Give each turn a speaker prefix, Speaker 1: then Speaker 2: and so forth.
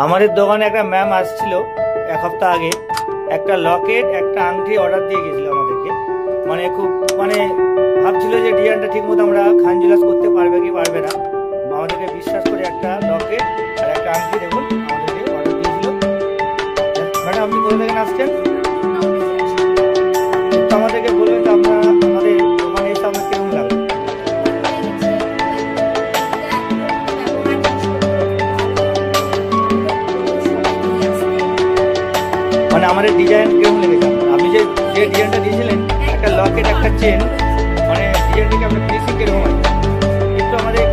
Speaker 1: আমাদের দোকানে একটা ম্যাম আসছিল এক সপ্তাহ আগে, একটা লকেট একটা আংটি অর্ডার দিয়ে গেছিল আমাদেরকে। খুব ভাবছিল যে ডিজাইনটা ঠিক মতো আমরা খান জুয়েলার্স করতে পারবে কি পারবে না। আমাদেরকে বিশ্বাস করে একটা লকেট আর একটা আংটি দেখুন আমাদেরকে অর্ডার দিয়েছিল। ম্যাডাম আপনি কোথা থেকে আসছেন? আমাদেরকে বলবেন যে আপনারা আমাদের দোকানে এসে আপনার কেমন লাগবে? আমাদের ডিজাইন কেমন লেগেছে? আপনি যে ডিজাইনটা দিয়েছিলেন একটা লকেট একটা চেন, ডিজাইনটাকে আপনার ফিনিশিং কেরকম আছে? কিন্তু আমাদের